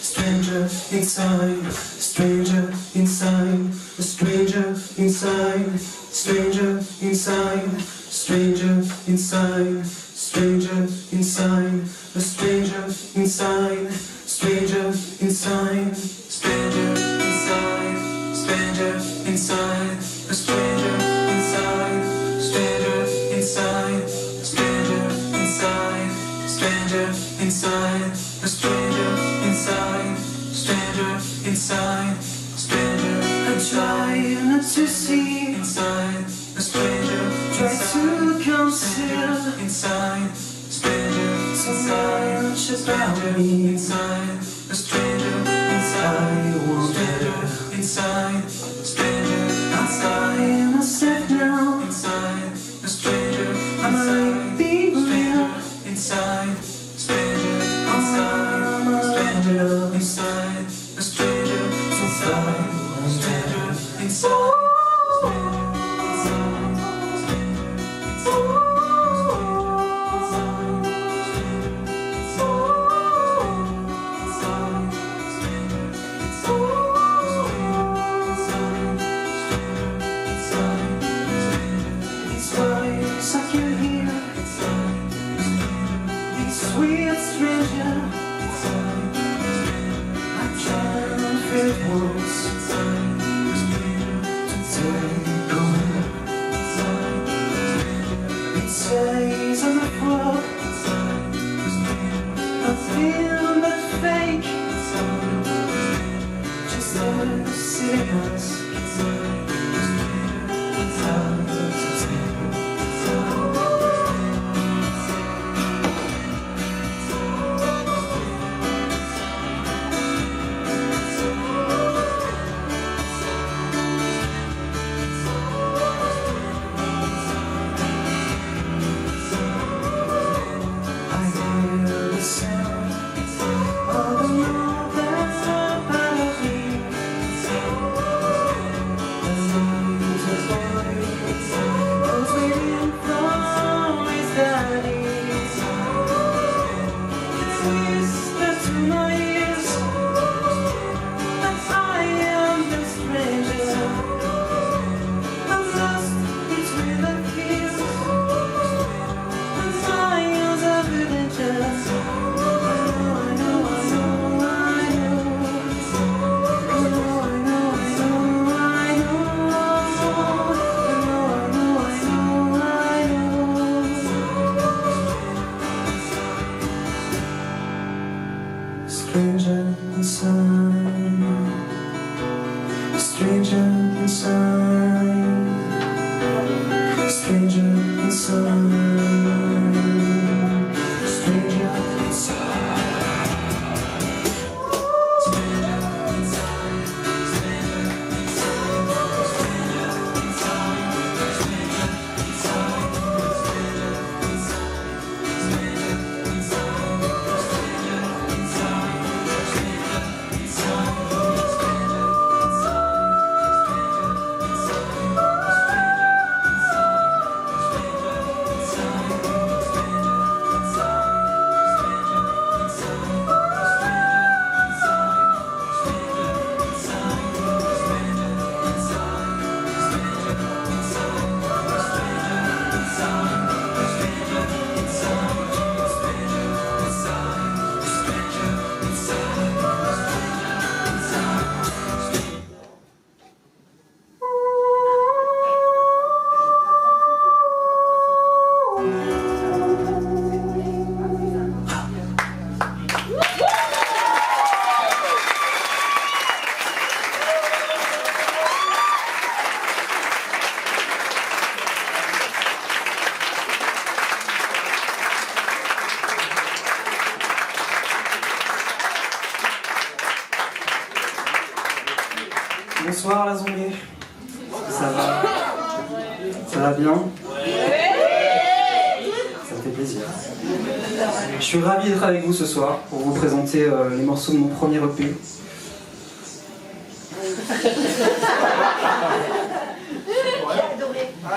Stranger inside, stranger inside, a stranger inside, stranger inside, stranger inside, stranger inside, a stranger inside, stranger inside, stranger inside, stranger inside, a stranger inside, stranger inside, stranger inside, stranger inside, a stranger inside, stranger inside, stranger. I try not to see inside, a stranger. Try to conceal inside, stranger. So much about me inside, a stranger inside, stranger inside, stranger outside myself now inside, a stranger. I might be real inside, stranger inside, stranger inside, a stranger inside, stranger inside, stranger inside, sweet stranger, I can't fit words to take on. It says on the floor, nothing but fake, just a sickness. stranger inside, stranger inside, stranger inside, stranger inside. Bonsoir la zombie. Ça va? Ça va bien? Ça me fait plaisir. Je suis ravi d'être avec vous ce soir pour vous présenter les morceaux de mon premier EP.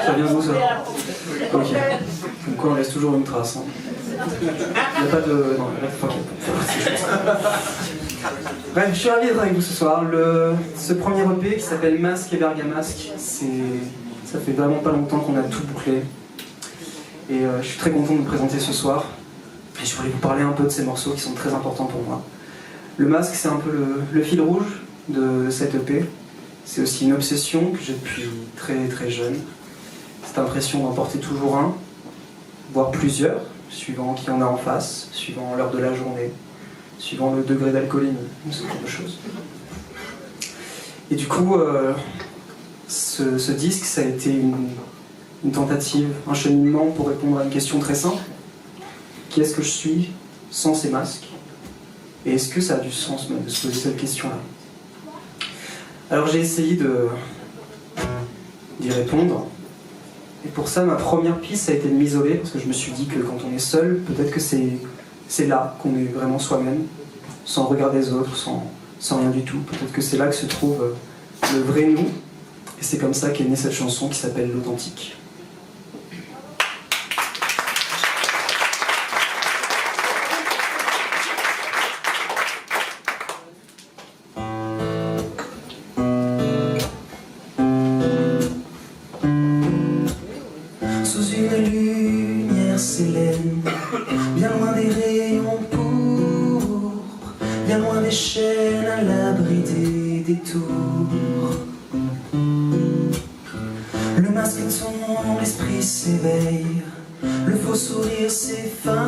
Ça vient d'où ça? Ok. Donc quoi, on laisse toujours une trace. Hein. Il n'y a pas de... Non, il n'y a pas de... Bref, je suis ravi d'être avec vous ce soir. Ce premier EP qui s'appelle Masque et Bergamasque, ça fait vraiment pas longtemps qu'on a tout bouclé. Et je suis très content de vous présenter ce soir. Et je voulais vous parler un peu de ces morceaux qui sont très importants pour moi. Le masque, c'est un peu le fil rouge de cet EP. C'est aussi une obsession que j'ai depuis très très jeune. Cette impression d'en porter toujours un, voire plusieurs, suivant qui on a en face, suivant l'heure de la journée, suivant le degré d'alcoolémie, ce genre de choses. Et du coup, ce disque, ça a été une tentative, un cheminement pour répondre à une question très simple. Qui est-ce que je suis sans ces masques? Et est-ce que ça a du sens même de se poser cette question-là? Alors j'ai essayé d'y répondre. Et pour ça, ma première piste, ça a été de m'isoler, parce que je me suis dit que quand on est seul, peut-être que c'est là qu'on est vraiment soi-même, sans regard des autres, sans rien du tout. Peut-être que c'est là que se trouve le vrai nous. Et c'est comme ça qu'est née cette chanson qui s'appelle L'Authentique. Sous une lumière sélène, bien loin des rayons pourpres, bien loin des chaînes à l'abri des détours. Le masque tombe, l'esprit s'éveille, le faux sourire s'efface,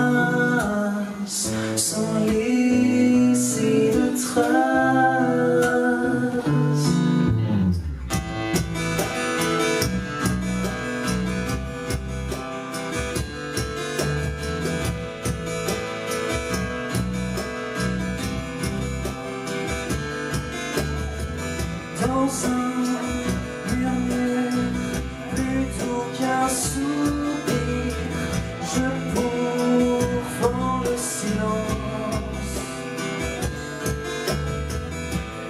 sans laisser de traces. Dans un murmure, plutôt qu'un soupir, je pourfends le silence.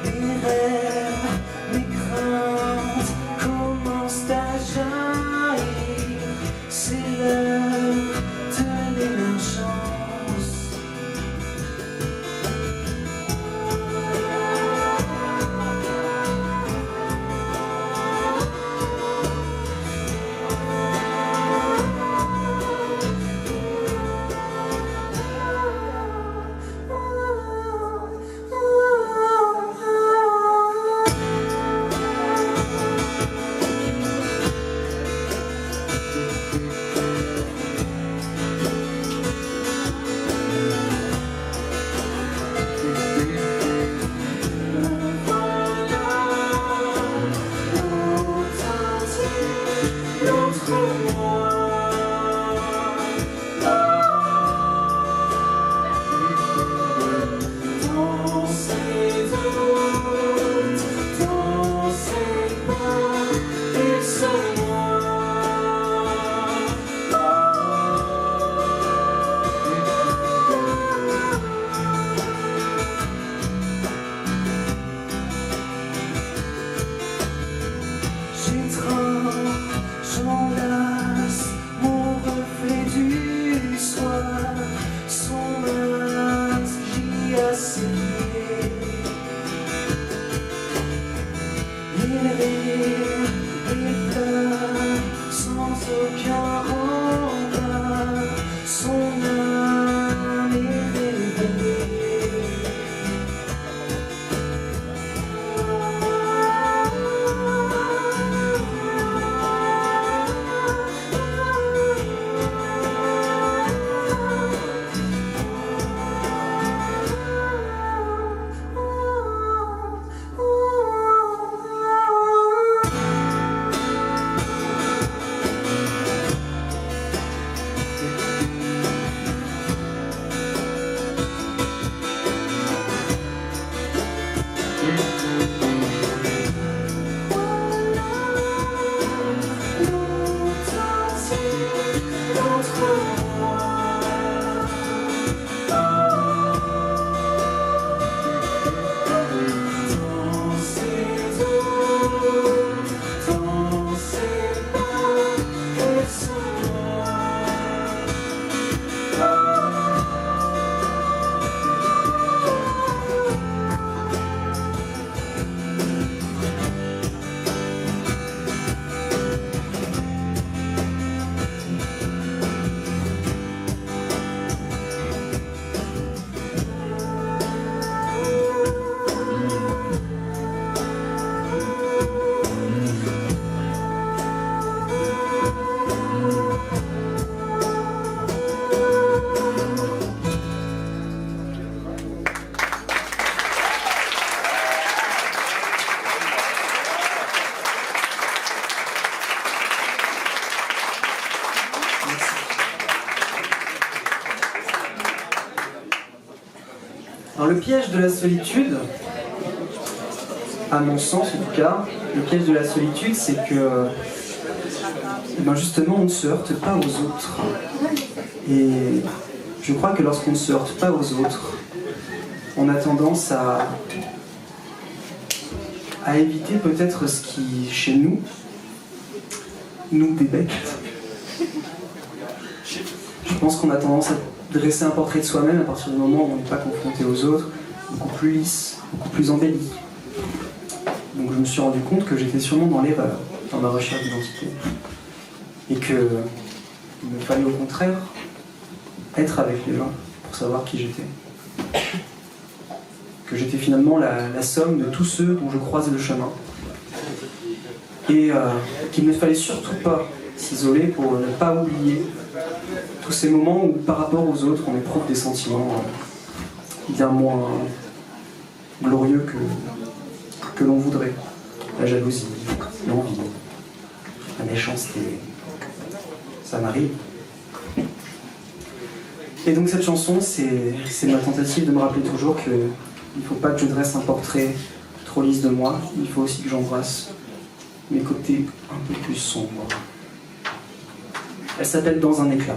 Mes rêves, mes craintes commencent à jaillir. C'est l'heure de l'émergence. Alors le piège de la solitude, à mon sens en tout cas, le piège de la solitude, c'est que justement on ne se heurte pas aux autres. Et je crois que lorsqu'on ne se heurte pas aux autres, on a tendance à éviter peut-être ce qui, chez nous, nous débecte. Je pense qu'on a tendance à dresser un portrait de soi-même à partir du moment où on n'est pas confronté aux autres, beaucoup plus lisse, beaucoup plus embelli. Donc je me suis rendu compte que j'étais sûrement dans l'erreur, dans ma recherche d'identité. Et qu'il me fallait au contraire être avec les gens pour savoir qui j'étais. Que j'étais finalement la somme de tous ceux dont je croisais le chemin. Et qu'il ne fallait surtout pas s'isoler pour ne pas oublier tous ces moments où, par rapport aux autres, on éprouve des sentiments bien moins glorieux que l'on voudrait. La jalousie, l'envie, la méchanceté. Ça m'arrive. Et donc cette chanson, c'est ma tentative de me rappeler toujours qu'il ne faut pas que je dresse un portrait trop lisse de moi, il faut aussi que j'embrasse mes côtés un peu plus sombres. Elle s'appelle Dans un éclat.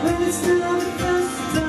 when it's not the first time.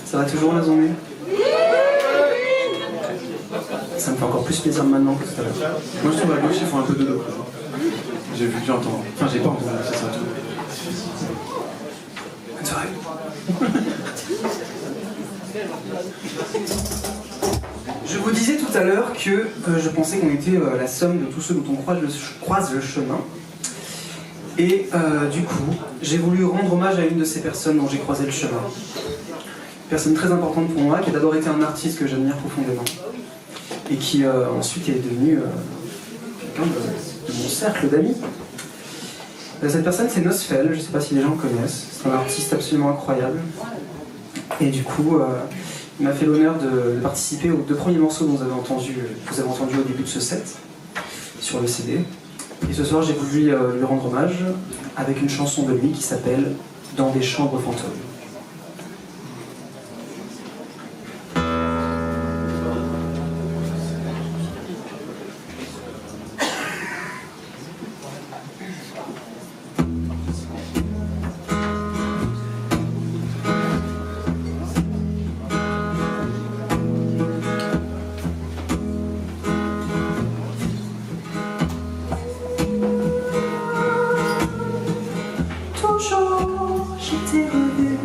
Ça va toujours la journée? Ça me fait encore plus plaisir maintenant que tout à l'heure. Moi je trouve à gauche ils font un peu de dos. J'ai vu que j'entends. Enfin j'ai pas entendu, c'est ça tout. C'est vrai. Je vous disais tout à l'heure que je pensais qu'on était la somme de tous ceux dont on croise le chemin. Et du coup, j'ai voulu rendre hommage à une de ces personnes dont j'ai croisé le chemin. Une personne très importante pour moi, qui a d'abord été un artiste que j'admire profondément. Et qui ensuite est devenu quelqu'un de mon cercle d'amis. Cette personne, c'est Nosfell, je ne sais pas si les gens le connaissent. C'est un artiste absolument incroyable. Et du coup, il m'a fait l'honneur de participer aux 2 premiers morceaux que vous avez entendus au début de ce set, sur le CD. Et ce soir, j'ai voulu lui rendre hommage avec une chanson de lui qui s'appelle « Dans des chambres fantômes ». J'étais revu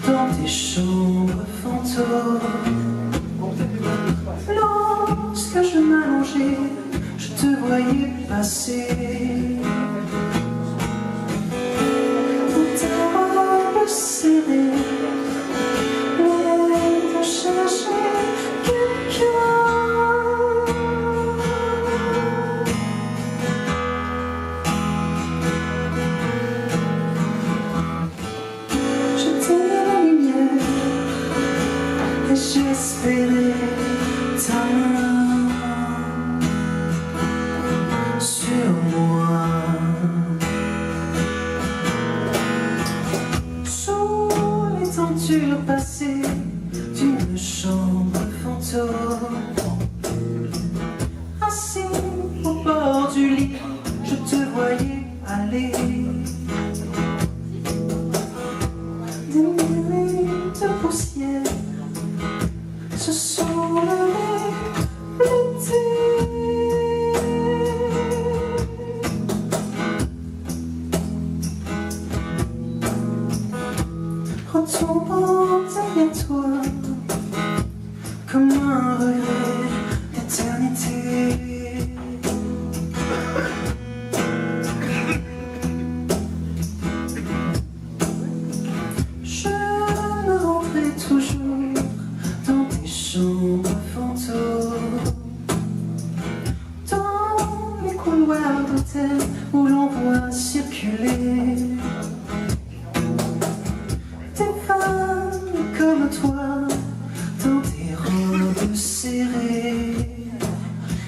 dans tes chambres fantômes. Lorsque je m'allongeais, je te voyais passer. Dans ta robe serrée, l'air de chercher quelqu'un. J'espérais ta main sur moi. Sous les tentures passées d'une chambre fantôme, assis au bord du lit, je te voyais aller. Des nuées de poussière se sont levées l'été. Retombant derrière toi comme un regret d'éternité. Je me rendrai toujours dans tes chambres fantômes, dans les couloirs d'hôtel où l'on voit circuler des femmes comme toi dans tes robes serrées,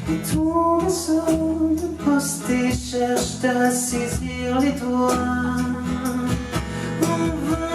et ton vaisseau de posté cherche à saisir les doigts. On va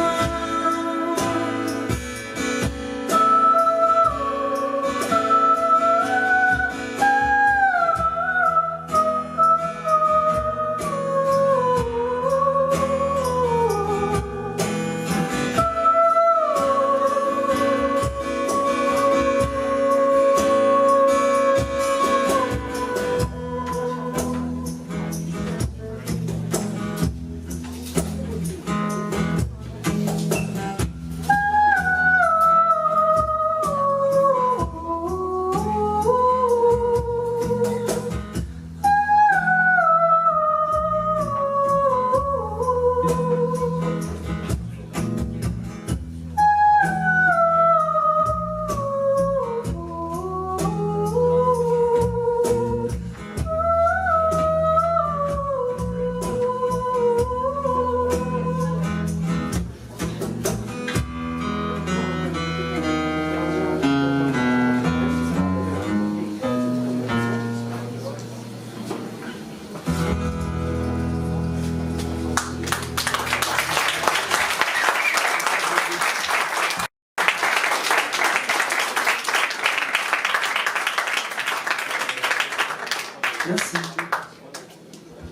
Merci.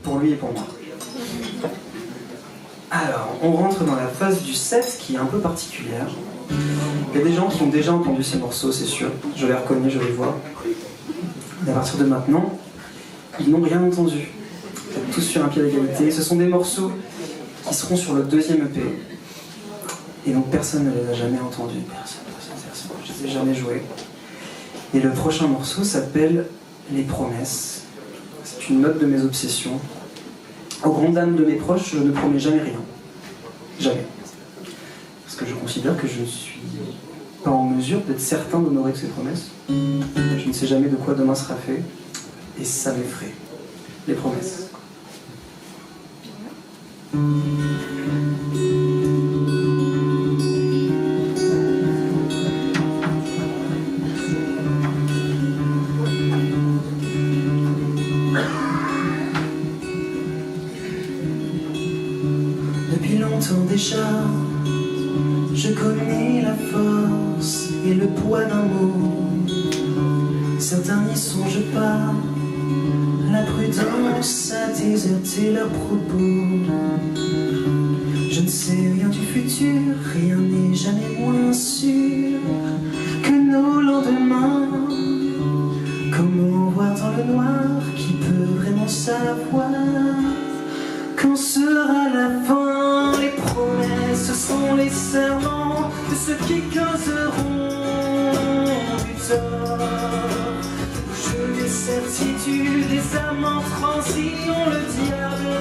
Pour lui et pour moi. Alors, on rentre dans la phase du set qui est un peu particulière. Il y a des gens qui ont déjà entendu ces morceaux, c'est sûr. Je les reconnais, je les vois. Et à partir de maintenant, ils n'ont rien entendu. Vous êtes tous sur un pied d'égalité. Ce sont des morceaux qui seront sur le deuxième EP. Et donc personne ne les a jamais entendus. Personne. Je ne les ai jamais joués. Et le prochain morceau s'appelle Les Promesses. C'est une note de mes obsessions. Aux grandes dames de mes proches, je ne promets jamais rien. Jamais. Parce que je considère que je ne suis pas en mesure d'être certain d'honorer ces promesses. Je ne sais jamais de quoi demain sera fait. Et ça m'effraie. Les promesses. Depuis longtemps déjà, je connais la force et le poids d'un mot. Certains n'y songent pas, la prudence a déserté leurs propos. Je ne sais rien du futur, rien n'est jamais moins sûr que nos lendemains. Comment voir dans le noir, qui peut vraiment savoir quand sera la fin? Les promesses sont les serments de ceux qui causeront du tort. Je les certitudes des amants transis ont le diable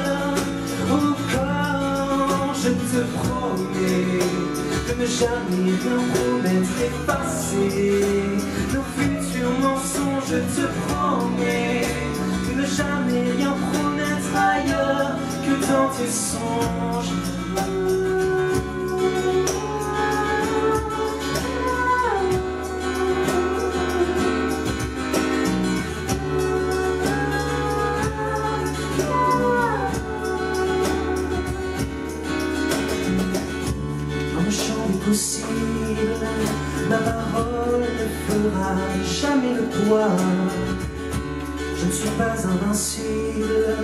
au corps. Je te promets de ne jamais rien promettre effacer nos futurs mensonges. Je te promets de ne jamais rien promettre ailleurs que dans tes songes. Dans le champ des possibles, ma parole ne fera jamais le poids. Je ne suis pas invincible,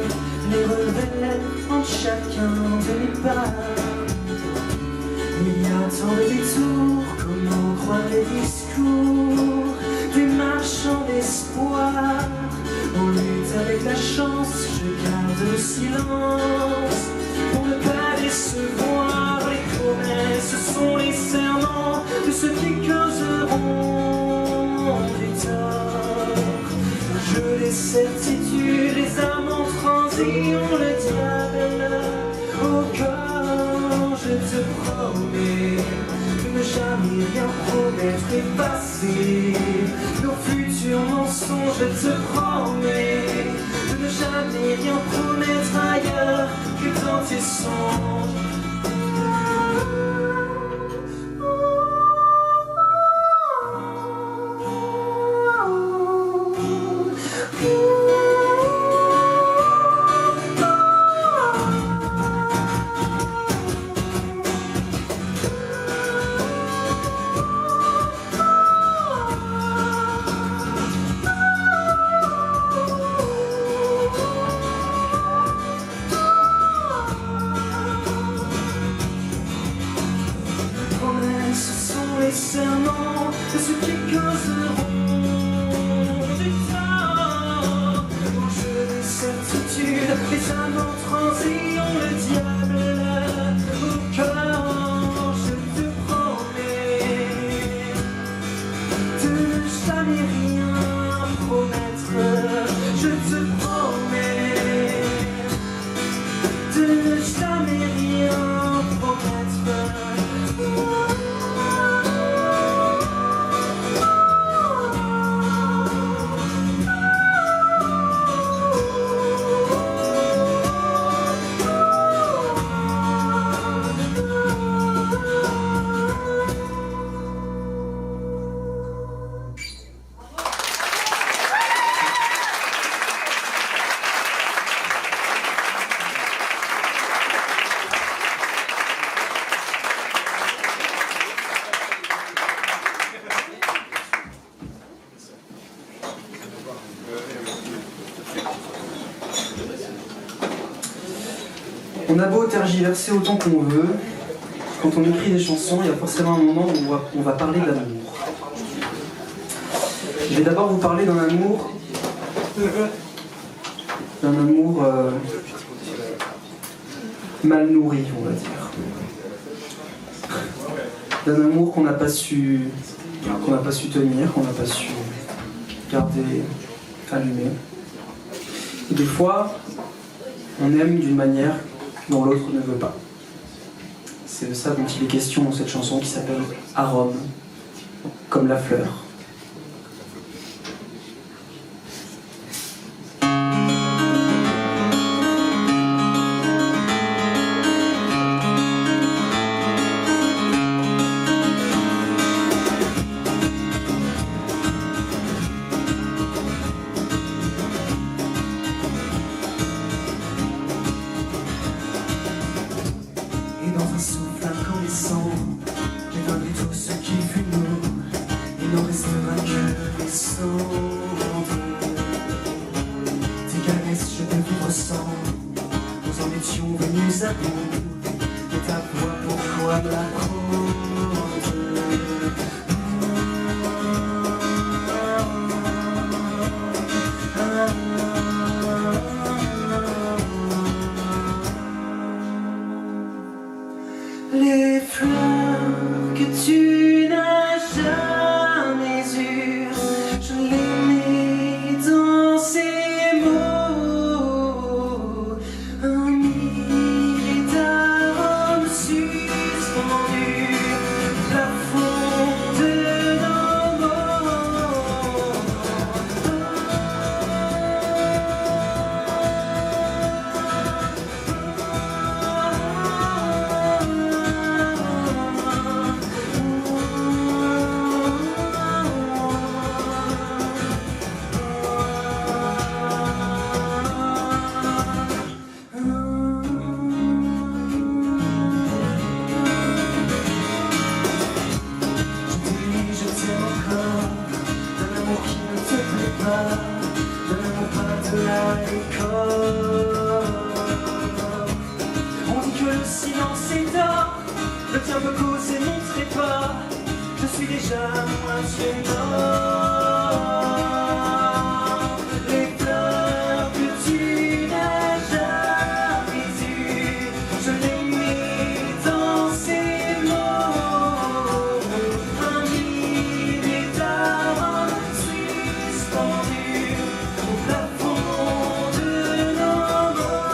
les revers en chacun de mes pas. Il y a tant de détours, comment croire les discours des marchands d'espoir. En lutte avec la chance, je garde le silence pour ne pas décevoir. Les promesses sont les serments de ceux qui causeront du tort. Je les certitudes, les amants transis ont le diable au corps. Je te promets de ne jamais rien promettre effacer nos futurs mensonges. Je te promets de ne jamais rien promettre ailleurs que dans tes songes. Ce sont les serments de ceux qui causeront du tort. Je les certitudes, les amants transis ont le diable au cœur. Je te promets de ne jamais rien promettre. Je te promets de ne jamais rien promettre. On a beau tergiverser autant qu'on veut, quand on écrit des chansons, il y a forcément un moment où on va parler d'amour. Je vais d'abord vous parler d'un amour mal nourri, on va dire. D'un amour qu'on n'a pas su tenir, qu'on n'a pas su garder allumé. Et des fois, on aime d'une manière dont l'autre ne veut pas. C'est de ça dont il est question dans cette chanson qui s'appelle Arôme, comme la fleur. Les fleurs que tu n'as jamais eues, je les mets dans ces mots. Un millier d'arômes suspendus, plafond de nos mots. On dit que le silence est d'or, le tien me cause et mon trépas. Je suis déjà moitié mort. Les fleurs que tu n'as jamais eues, je les mets dans ces mots. Un millier d'arômes suspendus au plafond de nos mots.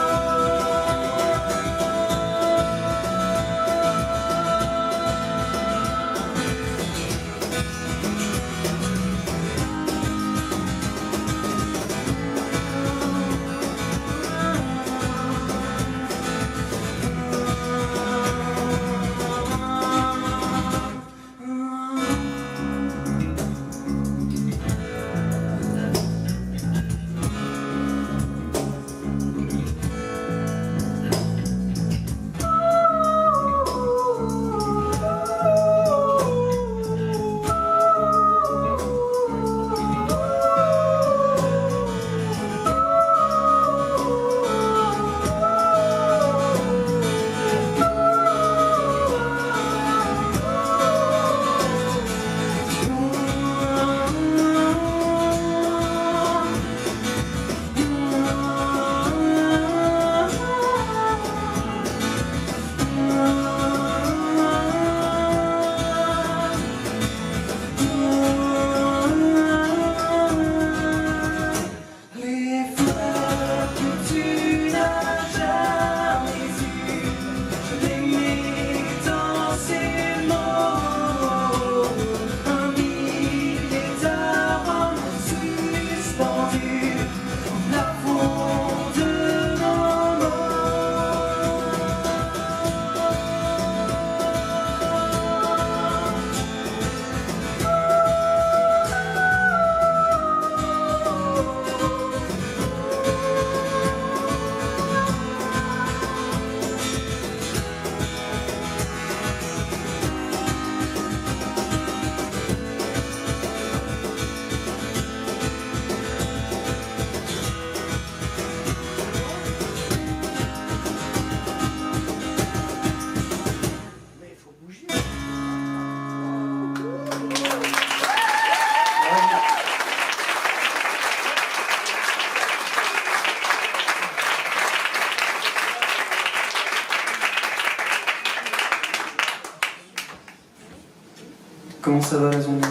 Comment ça va la zombie?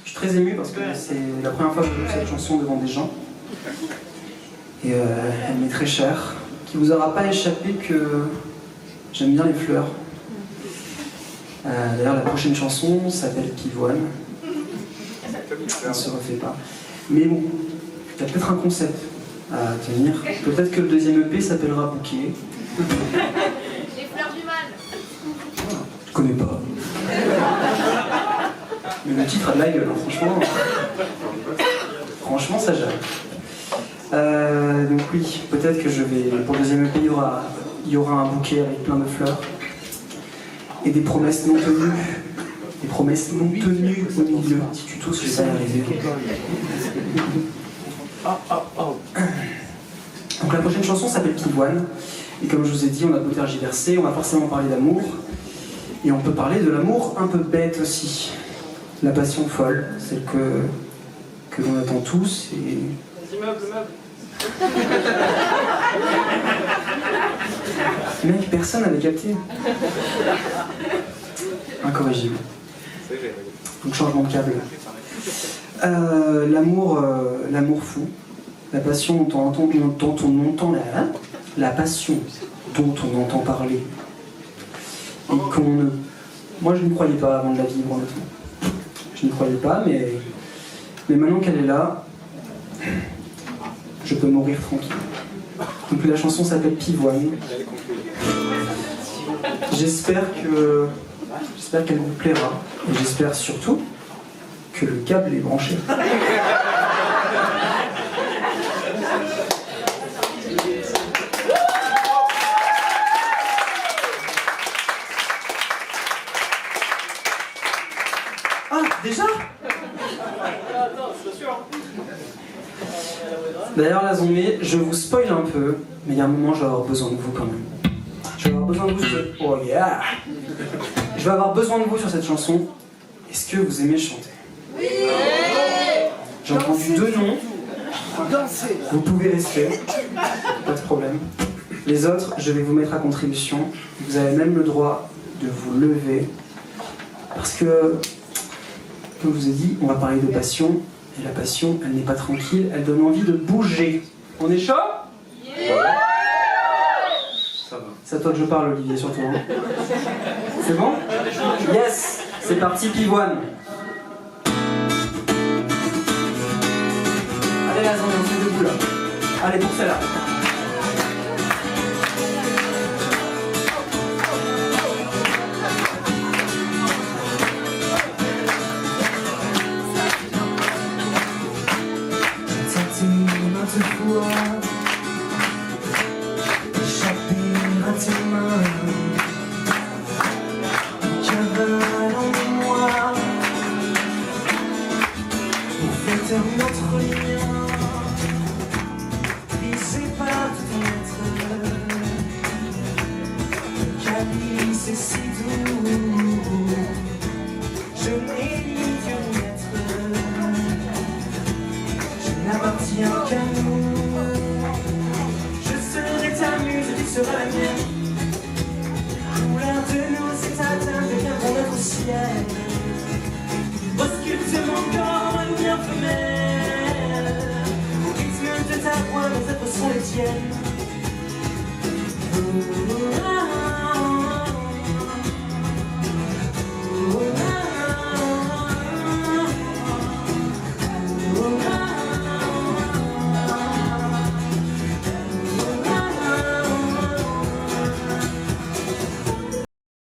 Je suis très ému parce que c'est la première fois que je joue cette chanson devant des gens. Et elle m'est très chère. Qui vous aura pas échappé que j'aime bien les fleurs. D'ailleurs la prochaine chanson s'appelle Pivoine. Ça ne se refait pas. Mais bon, il y a peut-être un concept à tenir. Peut-être que le deuxième EP s'appellera Bouquet. Les fleurs du mal. Je connais pas. Mais le titre a de la gueule, hein, franchement. Franchement, ça gêne. Donc oui, peut-être que je vais... Pour le deuxième EP, il y aura un bouquet avec plein de fleurs. Et des promesses non tenues. Des promesses non tenues au milieu. Si tu tousses, je vais pas y arriver. Donc la prochaine chanson s'appelle Pivoine. Et comme je vous ai dit, on a beau tergiverser, on va forcément parler d'amour. Et on peut parler de l'amour un peu bête aussi. La passion folle, celle que l'on attend tous. Et... Mec, personne n'avait capté. Incorrigible. Donc changement de câble. L'amour fou, la passion dont on entend la passion dont on entend parler et qu'on ne... Moi je n'y croyais pas avant de la vivre honnêtement. Je n'y croyais pas, mais maintenant qu'elle est là, je peux mourir tranquille. Donc la chanson s'appelle Pivoine. J'espère qu'elle vous plaira. Et j'espère surtout que le câble est branché. Ah, déjà ? D'ailleurs, la zombie, je vous spoil un peu, mais il y a un moment, je vais avoir besoin de vous quand même. Je vais avoir besoin de vous sur... Oh yeah! Je vais avoir besoin de vous sur cette chanson. Est-ce que vous aimez chanter? Oui! J'ai entendu deux noms. Vous pouvez rester. Pas de problème. Les autres, je vais vous mettre à contribution. Vous avez même le droit de vous lever. Parce que, comme je vous ai dit, on va parler de passion. Et la passion, elle n'est pas tranquille, elle donne envie de bouger. On est chaud? Ça va. C'est à toi que je parle, Olivier, surtout. Hein. C'est bon? Yes! C'est parti, Pivoine. Allez, la zombie, on fait debout là. Allez, pour celle-là. Échapper à tes mains, cavale en moi, pour faire notre lien, brisé par ton être, le calice est si doux, je n'ai ni Dieu ni être, je n'appartiens qu'à nous. Tu seras la mienne. Où l'un de nous s'est atteint, deviendront notre ciel. Ausculte mon corps, ma lumière femelle. Au rythme de ta voix, nos êtres sont les tiennes.